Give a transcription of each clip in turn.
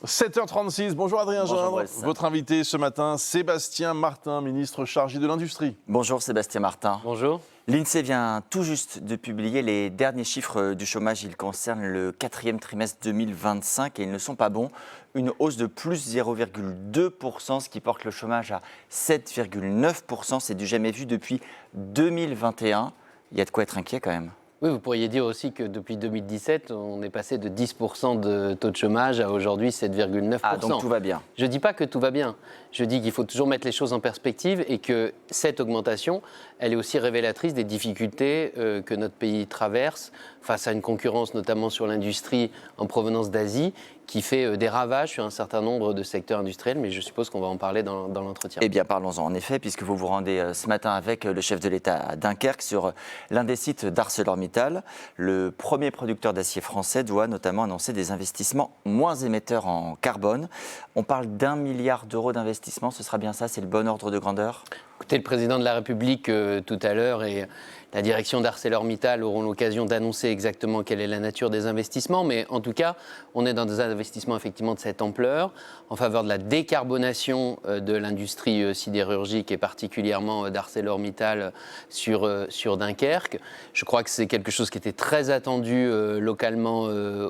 7h36, bonjour Adrien Gindre. Votre invité ce matin, Sébastien Martin, ministre chargé de l'Industrie. Bonjour Sébastien Martin. Bonjour. L'INSEE vient tout juste de publier les derniers chiffres du chômage. Ils concernent le 4e trimestre 2025 et ils ne sont pas bons. Une hausse de plus 0,2%, ce qui porte le chômage à 7,9%. C'est du jamais vu depuis 2021. Il y a de quoi être inquiet quand même. Oui, vous pourriez dire aussi que depuis 2017, on est passé de 10% de taux de chômage à aujourd'hui 7,9%. Ah, donc tout va bien. Je ne dis pas que tout va bien. Je dis qu'il faut toujours mettre les choses en perspective et que cette augmentation, elle est aussi révélatrice des difficultés que notre pays traverse face à une concurrence notamment sur l'industrie en provenance d'Asie qui fait des ravages sur un certain nombre de secteurs industriels, mais je suppose qu'on va en parler dans l'entretien. Eh bien, parlons-en en effet, puisque vous vous rendez ce matin avec le chef de l'État à Dunkerque sur l'un des sites d'ArcelorMittal. Le premier producteur d'acier français doit notamment annoncer des investissements moins émetteurs en carbone. On parle d'1 milliard d'euros d'investissement, ce sera bien ça, c'est le bon ordre de grandeur ? Écoutez, le président de la République tout à l'heure et la direction d'ArcelorMittal auront l'occasion d'annoncer exactement quelle est la nature des investissements, mais en tout cas, on est dans des investissements effectivement de cette ampleur en faveur de la décarbonation de l'industrie sidérurgique et particulièrement d'ArcelorMittal sur Dunkerque. Je crois que c'est quelque chose qui était très attendu localement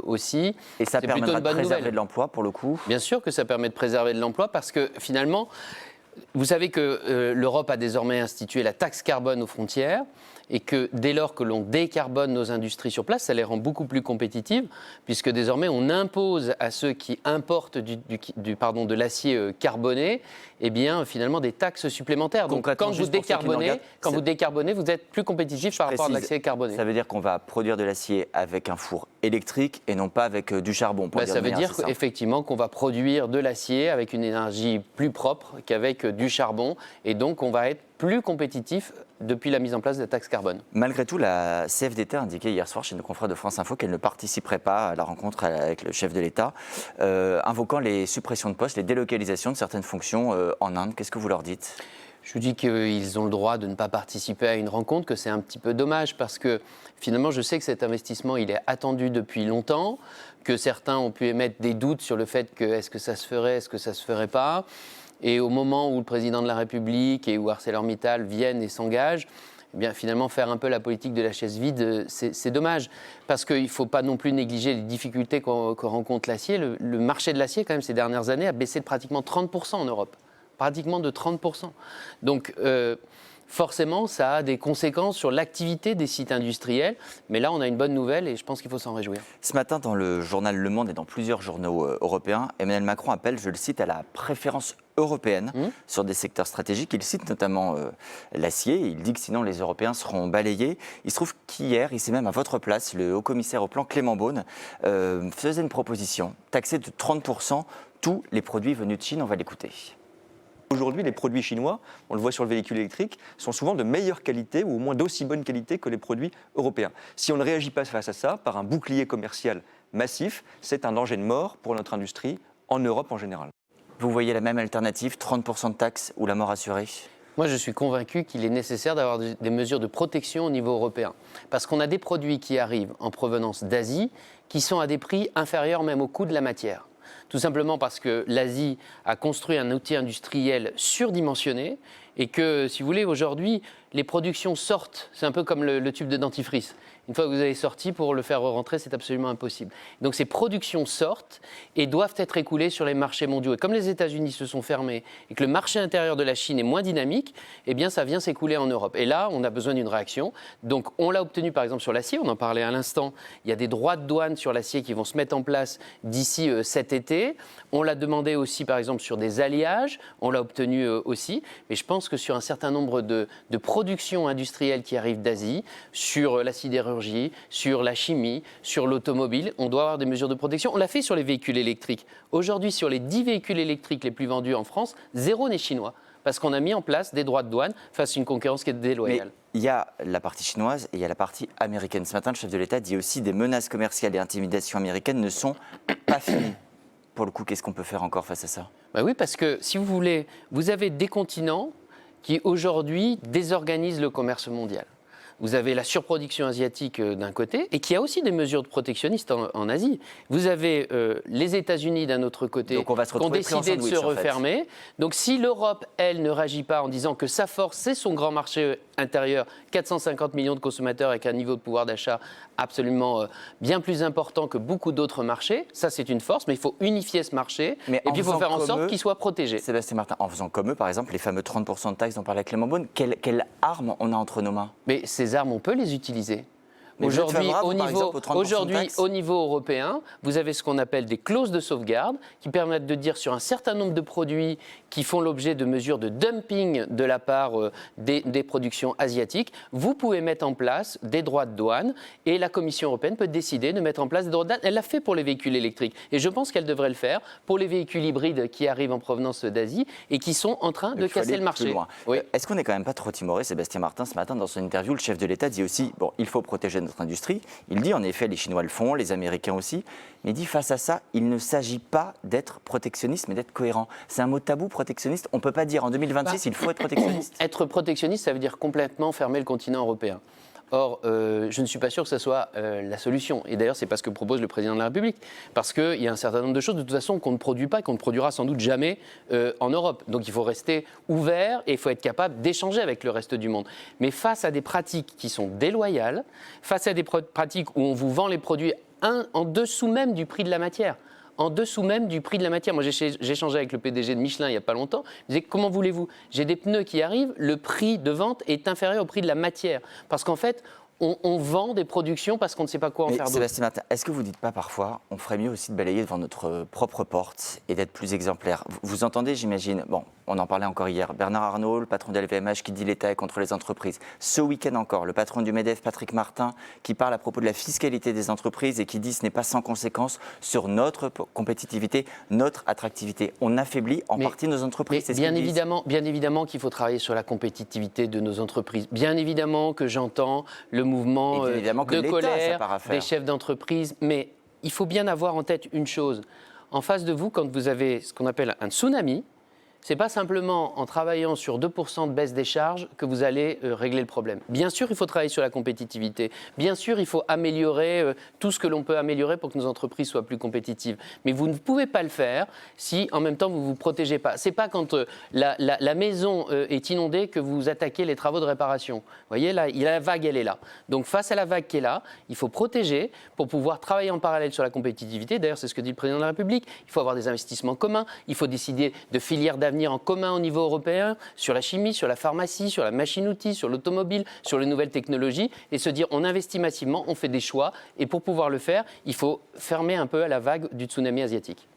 aussi. Et ça permettra de préserver de l'emploi pour le coup ? Bien sûr que ça permet de préserver de l'emploi parce que finalement, vous savez que l'Europe a désormais institué la taxe carbone aux frontières et que dès lors que l'on décarbone nos industries sur place, ça les rend beaucoup plus compétitives puisque désormais on impose à ceux qui importent de l'acier carboné eh bien, finalement des taxes supplémentaires. Donc quand vous décarbonez, vous êtes plus compétitif par rapport à l'acier carboné. Ça veut dire qu'on va produire de l'acier avec un four électrique et non pas avec du charbon. Ça veut dire effectivement qu'on va produire de l'acier avec une énergie plus propre qu'avec du charbon et donc on va être plus compétitif depuis la mise en place de la taxe carbone. Malgré tout, la CFDT a indiqué hier soir chez nos confrères de France Info qu'elle ne participerait pas à la rencontre avec le chef de l'État, invoquant les suppressions de postes, les délocalisations de certaines fonctions en Inde. Qu'est-ce que vous leur dites ? Je vous dis qu'ils ont le droit de ne pas participer à une rencontre, que c'est un petit peu dommage parce que finalement je sais que cet investissement il est attendu depuis longtemps, que certains ont pu émettre des doutes sur le fait que est-ce que ça se ferait, est-ce que ça se ferait pas. Et au moment où le président de la République et où ArcelorMittal viennent et s'engagent, eh bien, finalement, faire un peu la politique de la chaise vide, c'est dommage. Parce qu'il ne faut pas non plus négliger les difficultés que rencontre l'acier. Le marché de l'acier, quand même, ces dernières années, a baissé de pratiquement 30% en Europe. Pratiquement de 30%. Donc, forcément, ça a des conséquences sur l'activité des sites industriels. Mais là, on a une bonne nouvelle et je pense qu'il faut s'en réjouir. Ce matin, dans le journal Le Monde et dans plusieurs journaux européens, Emmanuel Macron appelle, je le cite, à la préférence européenne sur des secteurs stratégiques. Il cite notamment l'acier. Il dit que sinon, les Européens seront balayés. Il se trouve qu'hier, ici même à votre place, le haut-commissaire au plan Clément Beaune faisait une proposition, taxer de 30% tous les produits venus de Chine. On va l'écouter. Aujourd'hui, les produits chinois, on le voit sur le véhicule électrique, sont souvent de meilleure qualité ou au moins d'aussi bonne qualité que les produits européens. Si on ne réagit pas face à ça par un bouclier commercial massif, c'est un danger de mort pour notre industrie en Europe en général. Vous voyez la même alternative, 30% de taxes ou la mort assurée ? Moi, je suis convaincu qu'il est nécessaire d'avoir des mesures de protection au niveau européen. Parce qu'on a des produits qui arrivent en provenance d'Asie qui sont à des prix inférieurs même au coût de la matière. Tout simplement parce que l'Asie a construit un outil industriel surdimensionné et que, si vous voulez, aujourd'hui, les productions sortent. C'est un peu comme le tube de dentifrice. Une fois que vous avez sorti, pour le faire rentrer, c'est absolument impossible. Donc ces productions sortent et doivent être écoulées sur les marchés mondiaux. Et comme les États-Unis se sont fermés et que le marché intérieur de la Chine est moins dynamique, eh bien ça vient s'écouler en Europe. Et là, on a besoin d'une réaction. Donc on l'a obtenu par exemple sur l'acier, on en parlait à l'instant. Il y a des droits de douane sur l'acier qui vont se mettre en place d'ici cet été. On l'a demandé aussi par exemple sur des alliages, on l'a obtenu aussi. Mais je pense que sur un certain nombre de productions industrielles qui arrivent d'Asie, sur la sidérurgie, sur la chimie, sur l'automobile, on doit avoir des mesures de protection. On l'a fait sur les véhicules électriques. Aujourd'hui, sur les 10 véhicules électriques les plus vendus en France, 0 n'est chinois. Parce qu'on a mis en place des droits de douane face à une concurrence qui est déloyale. Mais il y a la partie chinoise et il y a la partie américaine. Ce matin, le chef de l'État dit aussi des menaces commerciales et intimidations américaines ne sont pas finies. Pour le coup, qu'est-ce qu'on peut faire encore face à ça ? Oui, parce que si vous voulez, vous avez des continents qui aujourd'hui désorganisent le commerce mondial. vous avez la surproduction asiatique d'un côté, et qui a aussi des mesures de protectionnistes en Asie. Vous avez les États-Unis d'un autre côté, Donc on va se qui ont retrouver pris en décidé de se sandwich, en fait. refermer. Donc si l'Europe, elle, ne réagit pas en disant que sa force, c'est son grand marché intérieur, 450 millions de consommateurs avec un niveau de pouvoir d'achat absolument bien plus important que beaucoup d'autres marchés, ça c'est une force, mais il faut unifier ce marché, Mais et puis il faut en faire en faisant sorte comme eux, qu'il soit protégé. Sébastien Martin, en faisant comme eux, par exemple, les fameux 30% de taxes dont parlait Clément Beaune, quelle arme on a entre nos mains? Mais ces armes, on peut les utiliser. Mais vous êtes Aujourd'hui, favorable, par exemple, aux 30% de taxes au niveau européen, vous avez ce qu'on appelle des clauses de sauvegarde qui permettent de dire sur un certain nombre de produits qui font l'objet de mesures de dumping de la part des productions asiatiques, vous pouvez mettre en place des droits de douane et la Commission européenne peut décider de mettre en place des droits de douane. Elle l'a fait pour les véhicules électriques et je pense qu'elle devrait le faire pour les véhicules hybrides qui arrivent en provenance d'Asie et qui sont en train de casser le marché. Oui. Est-ce qu'on n'est quand même pas trop timoré? Sébastien Martin, ce matin, dans son interview, le chef de l'État dit aussi, bon, il faut protéger notre industrie. Il dit en effet, les Chinois le font, les Américains aussi, mais il dit face à ça, il ne s'agit pas d'être protectionniste, mais d'être cohérent. C'est un mot tabou, protectionniste. On ne peut pas dire en 2026, il faut être protectionniste. Être protectionniste, ça veut dire complètement fermer le continent européen. Or, je ne suis pas sûr que ce soit la solution. Et d'ailleurs, c'est pas ce que propose le président de la République. Parce qu'il y a un certain nombre de choses, de toute façon, qu'on ne produit pas et qu'on ne produira sans doute jamais en Europe. Donc, il faut rester ouvert et il faut être capable d'échanger avec le reste du monde. Mais face à des pratiques qui sont déloyales, face à des pratiques où on vous vend les produits en dessous même du prix de la matière, en dessous même du prix de la matière. Moi, j'ai échangé avec le PDG de Michelin il n'y a pas longtemps. Il me disait, comment voulez-vous? J'ai des pneus qui arrivent, le prix de vente est inférieur au prix de la matière. Parce qu'en fait, on vend des productions parce qu'on ne sait pas quoi en faire d'autre. Sébastien Martin, est-ce que vous ne dites pas parfois, on ferait mieux aussi de balayer devant notre propre porte et d'être plus exemplaire? Vous entendez, j'imagine, bon, on en parlait encore hier, Bernard Arnault, le patron de LVMH, qui dit l'État est contre les entreprises. Ce week-end encore, le patron du MEDEF, Patrick Martin, qui parle à propos de la fiscalité des entreprises et qui dit ce n'est pas sans conséquence sur notre compétitivité, notre attractivité. On affaiblit en partie nos entreprises. Mais bien évidemment qu'il faut travailler sur la compétitivité de nos entreprises. Bien évidemment que j'entends le mouvement de colère des chefs d'entreprise, mais il faut bien avoir en tête une chose. En face de vous, quand vous avez ce qu'on appelle un tsunami, ce n'est pas simplement en travaillant sur 2% de baisse des charges que vous allez régler le problème. Bien sûr, il faut travailler sur la compétitivité. Bien sûr, il faut améliorer tout ce que l'on peut améliorer pour que nos entreprises soient plus compétitives. Mais vous ne pouvez pas le faire si, en même temps, vous ne vous protégez pas. Ce n'est pas quand la maison est inondée que vous attaquez les travaux de réparation. Vous voyez, là, la vague, elle est là. Donc, face à la vague qui est là, il faut protéger pour pouvoir travailler en parallèle sur la compétitivité. D'ailleurs, c'est ce que dit le président de la République. Il faut avoir des investissements communs. Il faut décider de filières d'avenir en commun au niveau européen, sur la chimie, sur la pharmacie, sur la machine-outil, sur l'automobile, sur les nouvelles technologies, et se dire on investit massivement, on fait des choix, et pour pouvoir le faire, il faut fermer un peu à la vague du tsunami asiatique.